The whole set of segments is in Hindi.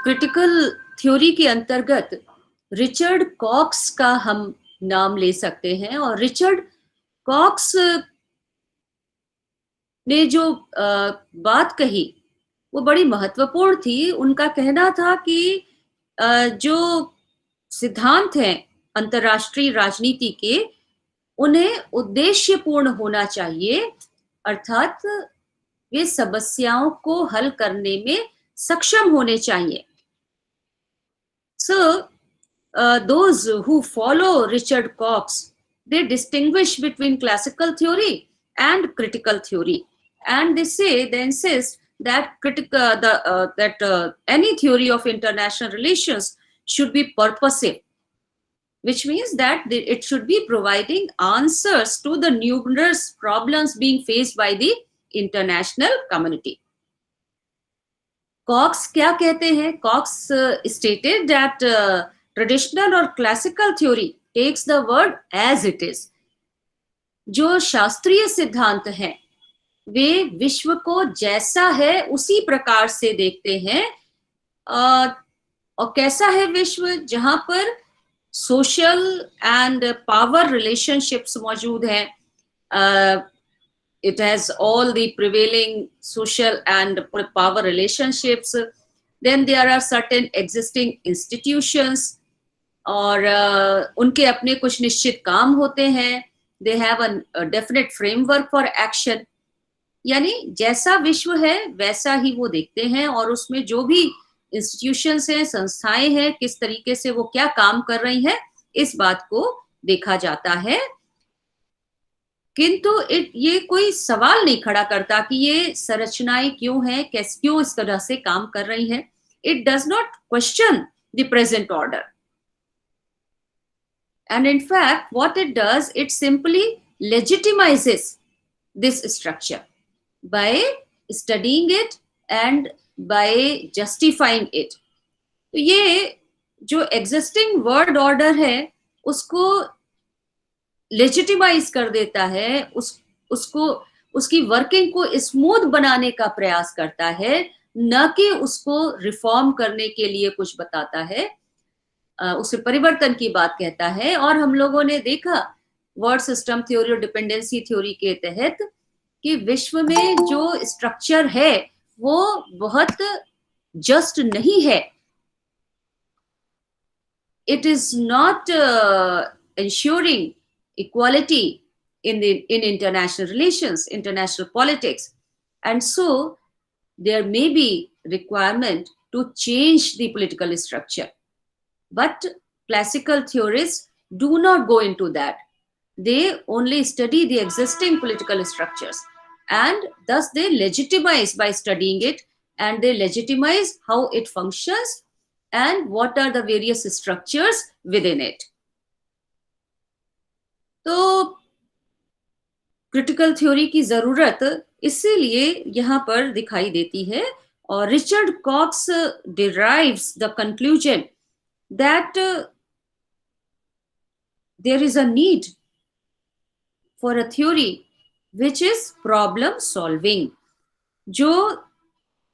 क्रिटिकल थ्योरी के अंतर्गत रिचर्ड कॉक्स का हम नाम ले सकते हैं। और रिचर्ड कॉक्स ने जो बात कही वो बड़ी महत्वपूर्ण थी। उनका कहना था कि जो सिद्धांत हैं अंतर्राष्ट्रीय राजनीति के, उन्हें उद्देश्यपूर्ण होना चाहिए, अर्थात वे समस्याओं को हल करने में सक्षम होने चाहिए। So, those who follow Richard Cox, they distinguish between classical theory and critical theory, and they insist that any theory of international relations should be purposive, which means that it should be providing answers to the numerous problems being faced by the international community. Cox क्या कहते हैं? कॉक्स stated that traditional और classical theory takes the word as it is. जो शास्त्रीय सिद्धांत हैं वे विश्व को जैसा है उसी प्रकार से देखते हैं। और कैसा है विश्व? जहां पर सोशल एंड पावर रिलेशनशिप्स मौजूद हैं। It has all the prevailing social and power relationships. Then there are certain existing institutions, और उनके अपने कुछ निश्चित काम होते हैं। They have a definite framework for action. यानी जैसा विश्व है वैसा ही वो देखते हैं, और उसमें जो भी इंस्टीट्यूशंस हैं, संस्थाएं हैं, किस तरीके से वो क्या काम कर रही हैं, इस बात को देखा जाता है। किंतु ये कोई सवाल नहीं खड़ा करता कि ये संरचनाएं क्यों हैं, क्यों इस तरह से काम कर रही हैं। It does not question the present order, and in fact what it does, it simply legitimises this structure by studying it and by justifying it. तो ये जो एग्जिस्टिंग वर्ल्ड ऑर्डर है उसको लेजिटिमाइज कर देता है, उसको उसकी वर्किंग को स्मूथ बनाने का प्रयास करता है, न कि उसको रिफॉर्म करने के लिए कुछ बताता है, उसे परिवर्तन की बात कहता है। और हम लोगों ने देखा वर्ड सिस्टम थ्योरी और डिपेंडेंसी थ्योरी के तहत कि विश्व में जो स्ट्रक्चर है वो बहुत जस्ट नहीं है। It is not ensuring equality in international relations, international politics, and so there may be requirement to change the political structure. But classical theorists do not go into that. They only study the existing political structures, and thus they legitimize by studying it, and they legitimize how it functions and what are the various structures within it. तो क्रिटिकल थ्योरी की जरूरत इसीलिए यहाँ पर दिखाई देती है। और Richard Cox derives the conclusion that there is a need for a theory which is problem solving, जो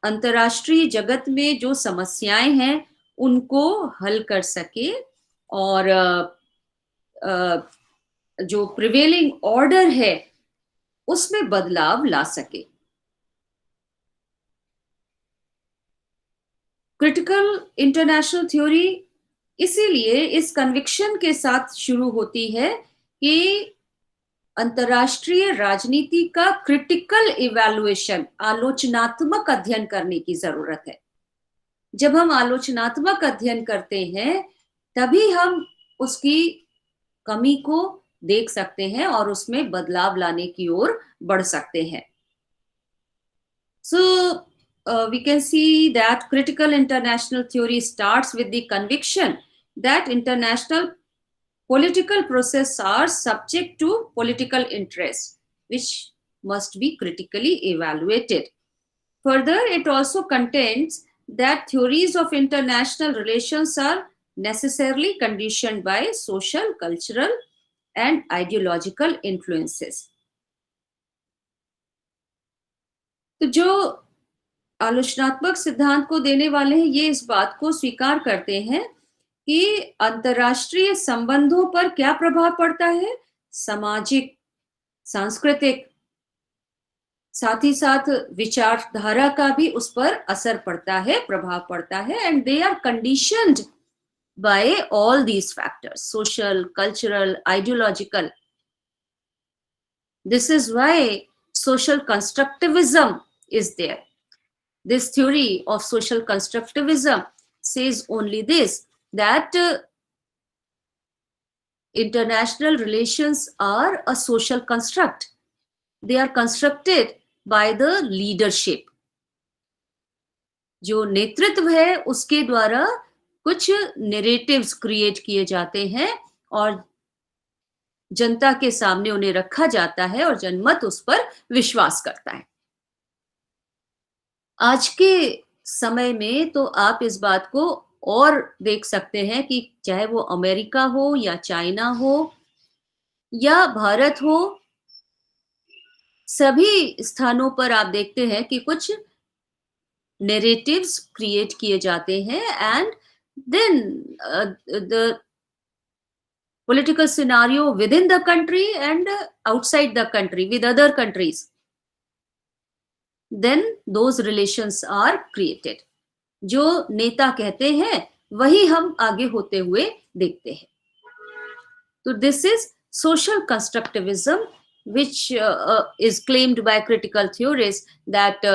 अंतर्राष्ट्रीय जगत में जो समस्याएं हैं उनको हल कर सके और जो प्रिवेलिंग ऑर्डर है उसमें बदलाव ला सके। क्रिटिकल इंटरनेशनल थ्योरी इसीलिए इस कन्विक्शन के साथ शुरू होती है कि अंतर्राष्ट्रीय राजनीति का क्रिटिकल इवैल्यूएशन, आलोचनात्मक अध्ययन करने की जरूरत है। जब हम आलोचनात्मक अध्ययन करते हैं तभी हम उसकी कमी को देख सकते हैं और उसमें बदलाव लाने की ओर बढ़ सकते हैं। So we can see that critical international theory starts with the conviction that international political processes are subject to political interests, which must be critically evaluated. Further, it also contains that theories of international relations are necessarily conditioned by social, cultural, and ideological influences. तो जो आलोचनात्मक सिद्धांत को देने वाले हैं ये इस बात को स्वीकार करते हैं कि अंतरराष्ट्रीय संबंधों पर क्या प्रभाव पड़ता है, सामाजिक, सांस्कृतिक, साथ ही साथ विचारधारा का भी उस पर असर पड़ता है, प्रभाव पड़ता है, and they are conditioned by all these factors, social, cultural, ideological. This is why social constructivism is there. This theory of social constructivism says only this, that international relations are a social construct. They are constructed by the leadership. जो नेतृत्व है उसके द्वारा कुछ नैरेटिव्स क्रिएट किए जाते हैं और जनता के सामने उन्हें रखा जाता है और जनमत उस पर विश्वास करता है. आज के समय में तो आप इस बात को और देख सकते हैं कि चाहे वो अमेरिका हो या चाइना हो या भारत हो, सभी स्थानों पर आप देखते हैं कि कुछ नैरेटिव्स क्रिएट किए जाते हैं and then the political scenario within the country and outside the country with other countries, then those relations are created. जो नेता कहते हैं वही हम आगे होते हुए देखते हैं. तो this is social constructivism, which is claimed by critical theorists that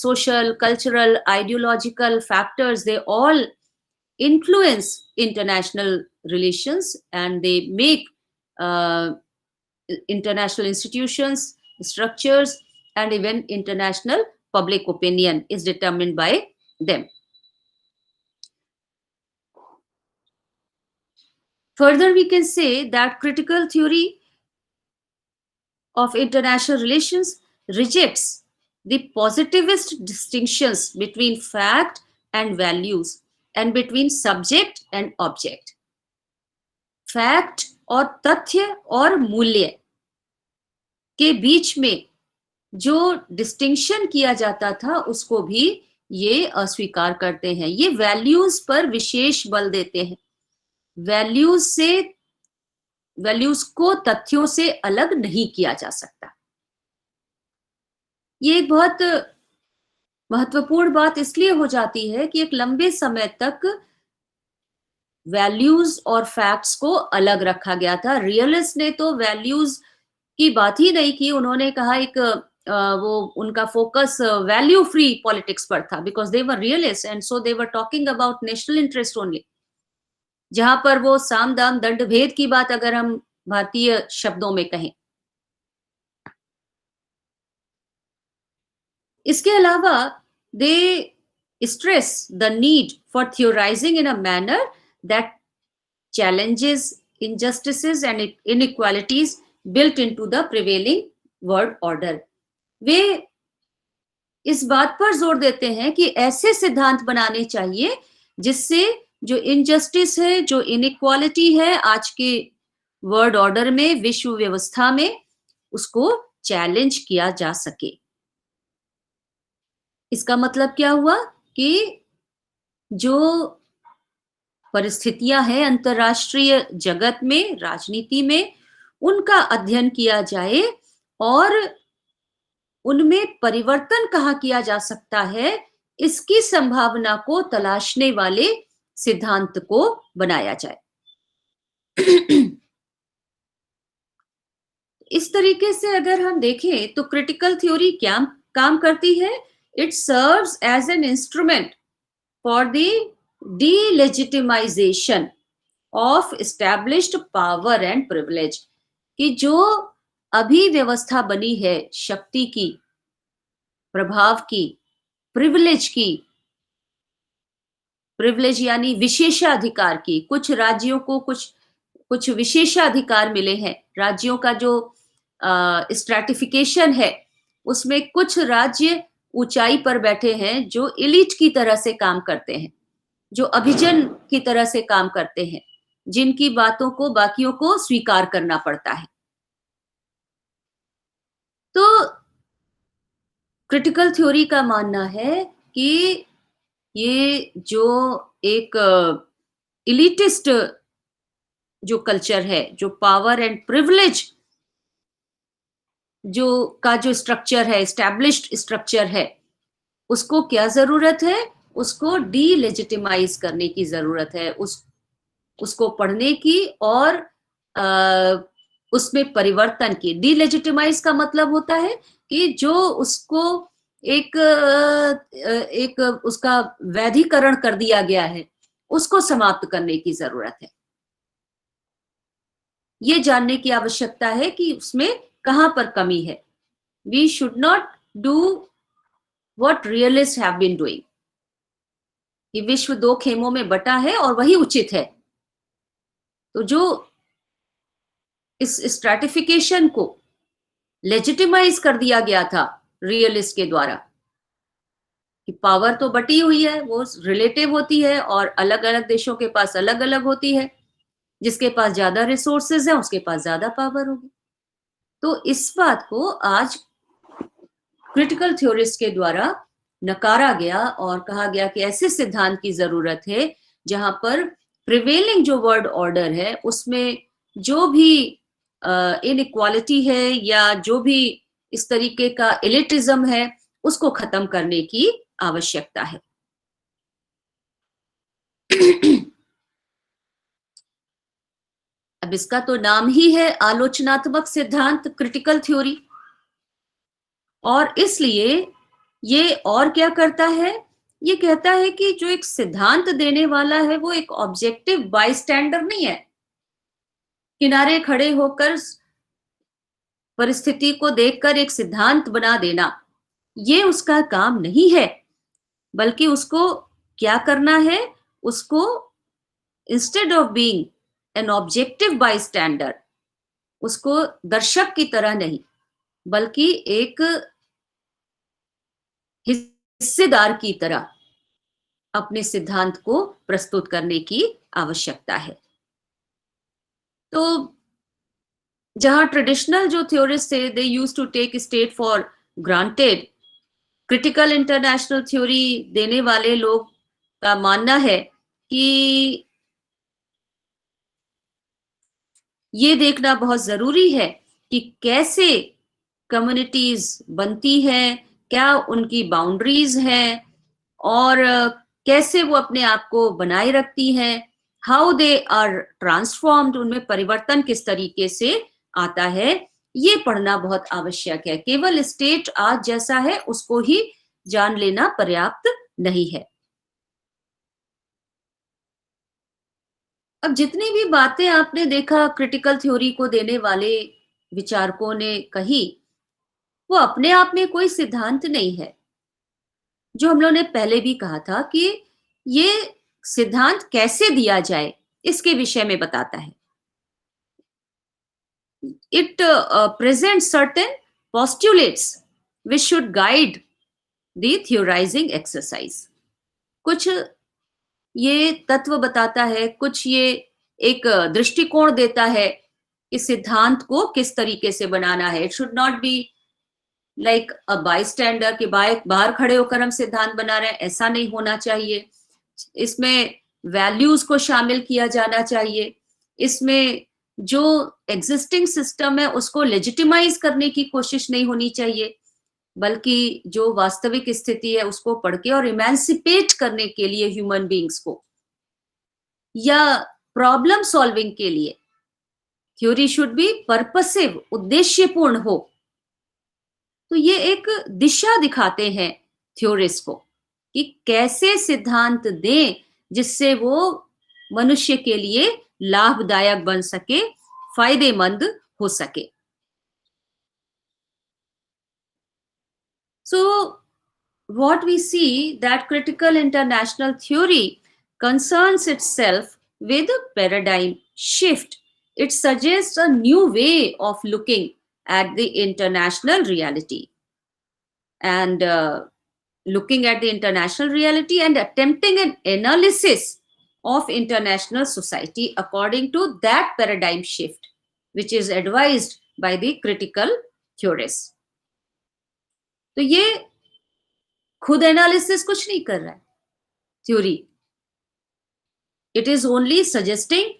social, cultural, ideological factors, they all influence international relations and they make international institutions, structures, and even international public opinion is determined by them. Further, we can say that critical theory of international relations rejects the positivist distinctions between fact and values and between subject and object. Fact और तथ्य और मूल्य के बीच में जो डिस्टिंक्शन किया जाता था उसको भी ये अस्वीकार करते हैं. ये वैल्यूज पर विशेष बल देते हैं. वैल्यूज को तथ्यों से अलग नहीं किया जा सकता. ये एक बहुत महत्वपूर्ण बात इसलिए हो जाती है कि एक लंबे समय तक वैल्यूज और फैक्ट्स को अलग रखा गया था. रियलिस्ट ने तो वैल्यूज की बात ही नहीं की. उन्होंने कहा एक वो उनका फोकस वैल्यू फ्री पॉलिटिक्स पर था because they were realist and so they were talking about national interest only. जहां पर वो साम दाम दंड भेद की बात अगर हम भारतीय शब्दों में कहें. इसके अलावा दे stress the need for theorizing in a manner that challenges injustices and inequalities built into the prevailing world order. वे इस बात पर जोर देते हैं कि ऐसे सिद्धांत बनाने चाहिए जिससे जो इनजस्टिस है, जो इनइक्वालिटी है आज के वर्ल्ड ऑर्डर में, विश्व व्यवस्था में, उसको चैलेंज किया जा सके. इसका मतलब क्या हुआ कि जो परिस्थितियां हैं अंतरराष्ट्रीय जगत में, राजनीति में, उनका अध्ययन किया जाए और उनमें परिवर्तन कहाँ किया जा सकता है, इसकी संभावना को तलाशने वाले सिद्धांत को बनाया जाए. इस तरीके से अगर हम देखें तो क्रिटिकल थ्योरी क्या काम करती है? It serves as an instrument for the delegitimization of established power and privilege. कि जो अभी व्यवस्था बनी है शक्ति की, प्रभाव की, प्रिविलेज की, प्रिविलेज यानी विशेषाधिकार की, कुछ राज्यों को कुछ विशेषाधिकार मिले हैं. राज्यों का जो स्ट्रैटिफिकेशन है उसमें कुछ राज्य ऊंचाई पर बैठे हैं जो एलिट की तरह से काम करते हैं, जो अभिजन की तरह से काम करते हैं, जिनकी बातों को बाकियों को स्वीकार करना पड़ता है. तो क्रिटिकल थ्योरी का मानना है कि ये जो एक इलिटिस्ट जो कल्चर है, जो पावर एंड प्रिविलेज जो स्ट्रक्चर है, एस्टैब्लिश्ड स्ट्रक्चर है, उसको क्या ज़रूरत है? उसको डीलेजिटिमाइज़ करने की ज़रूरत है। उसको पढ़ने की और उसमें परिवर्तन की। डीलेजिटिमाइज़ का मतलब होता है कि जो उसको एक उसका वैधीकरण कर दिया गया है, उसको समाप्त करने की ज़रूरत है। ये जानने की आवश्यकता है कि उसमें कहाँ पर कमी है। We should not do what realists have been doing. कि विश्व 2 खेमों में बटा है और वही उचित है। तो जो इस स्ट्रैटिफिकेशन को लेजिटिमाइज कर दिया गया था रियलिस्ट के द्वारा कि पावर तो बटी हुई है, वो रिलेटिव होती है और अलग-अलग देशों के पास अलग-अलग होती है। जिसके पास ज़्यादा रिसोर्सेज है, उसके पास ज़्यादा पावर होगी। तो इस बात को आज क्रिटिकल थ्योरिस्ट के द्वारा नकारा गया और कहा गया कि ऐसे सिद्धांत की जरूरत है जहां पर प्रिवेलिंग जो वर्ल्ड ऑर्डर है उसमें जो भी इनइक्वालिटी है या जो भी इस तरीके का एलिटिज्म है उसको खत्म करने की आवश्यकता है। अब इसका तो नाम ही है आलोचनात्मक सिद्धांत, क्रिटिकल थ्योरी। और इसलिए ये और क्या करता है? ये कहता है कि जो एक सिद्धांत देने वाला है वो एक ऑब्जेक्टिव बाईस्टैंडर नहीं है, किनारे खड़े होकर परिस्थिति को देखकर एक सिद्धांत बना देना, ये उसका काम नहीं है। बल्कि उसको क्या करना है? उसको instead of being an objective bystander, उसको दर्शक की तरह नहीं बल्कि एक हिस्सेदार की तरह अपने सिद्धांत को प्रस्तुत करने की आवश्यकता है। तो जहां ट्रेडिशनल जो थ्योरिस्ट थे, they used to take state for granted, critical international theory देने वाले लोग का मानना है कि ये देखना बहुत जरूरी है कि कैसे कम्युनिटीज बनती हैं, क्या उनकी बाउंड्रीज हैं और कैसे वो अपने आप को बनाए रखती हैं, हाउ दे आर ट्रांसफॉर्म्ड, उनमें परिवर्तन किस तरीके से आता है, ये पढ़ना बहुत आवश्यक है। केवल स्टेट आज जैसा है उसको ही जान लेना पर्याप्त नहीं है। अब जितनी भी बातें आपने देखा क्रिटिकल थ्योरी को देने वाले विचारकों ने कही, वो अपने आप में कोई सिद्धांत नहीं है। जो हम लोगों ने पहले भी कहा था कि ये सिद्धांत कैसे दिया जाए इसके विषय में बताता है। It presents certain postulates which should guide the theorizing exercise. कुछ ये तत्व बताता है, कुछ ये एक दृष्टिकोण देता है कि सिद्धांत को किस तरीके से बनाना है। It should not be like a bystander कि बाहर खड़े होकर हम सिद्धांत बना रहे हैं, ऐसा नहीं होना चाहिए। इसमें वैल्यूज को शामिल किया जाना चाहिए। इसमें जो एग्जिस्टिंग सिस्टम है उसको लेजिटिमाइज करने की कोशिश नहीं होनी चाहिए, बल्कि जो वास्तविक स्थिति है उसको पढ़ के और इमेंसिपेट करने के लिए ह्यूमन बीइंग्स को या प्रॉब्लम सॉल्विंग के लिए थ्योरी शुड बी पर्पसिव, उद्देश्यपूर्ण हो। तो ये एक दिशा दिखाते हैं थ्योरिस्ट को कि कैसे सिद्धांत दें जिससे वो मनुष्य के लिए लाभदायक बन सके, फायदेमंद हो सके। So what we see that critical international theory concerns itself with a paradigm shift. It suggests a new way of looking at the international reality and looking at the international reality and attempting an analysis of international society according to that paradigm shift, which is advised by the critical theorists. तो ये खुद एनालिसिस कुछ नहीं कर रहा है theory. It is only suggesting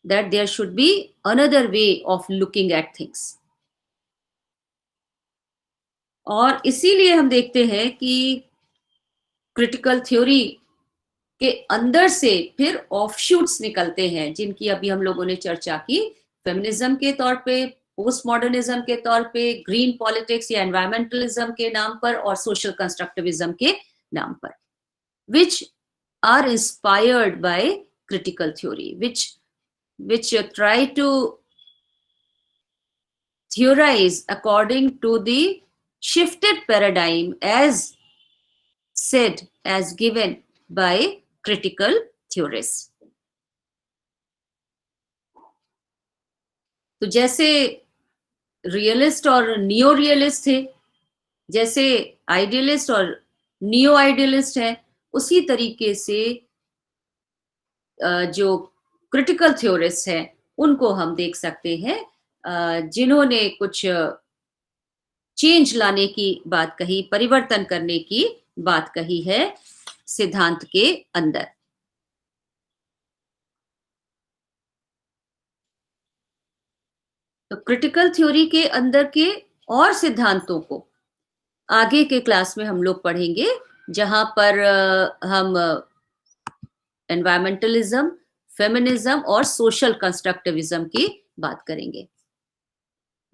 that there should be another way of looking at things. और इसीलिए हम देखते हैं कि क्रिटिकल थ्योरी के अंदर से फिर ऑफशूट्स निकलते हैं, जिनकी अभी हम लोगों ने चर्चा की, फेमिनिज्म के तौर पे, पोस्ट मॉडर्निज्म के तौर पे, ग्रीन पॉलिटिक्स या एनवायरमेंटलिज्म के नाम पर, और सोशल कंस्ट्रक्टिविज्म के नाम पर, which are inspired by critical theory, which try to theorize according to the shifted paradigm as said, as given by critical theorists. तो जैसे रियलिस्ट और नियो रियलिस्ट थे, जैसे आइडियलिस्ट और नियो आइडियलिस्ट है, उसी तरीके से जो क्रिटिकल थ्योरिस्ट हैं उनको हम देख सकते हैं, जिन्होंने कुछ चेंज लाने की बात कही, परिवर्तन करने की बात कही है सिद्धांत के अंदर. तो क्रिटिकल थ्योरी के अंदर के और सिद्धांतों को आगे के क्लास में हम लोग पढ़ेंगे, जहां पर हम एनवायरमेंटलिज्म, फेमिनिज्म और सोशल कंस्ट्रक्टिविज्म की बात करेंगे.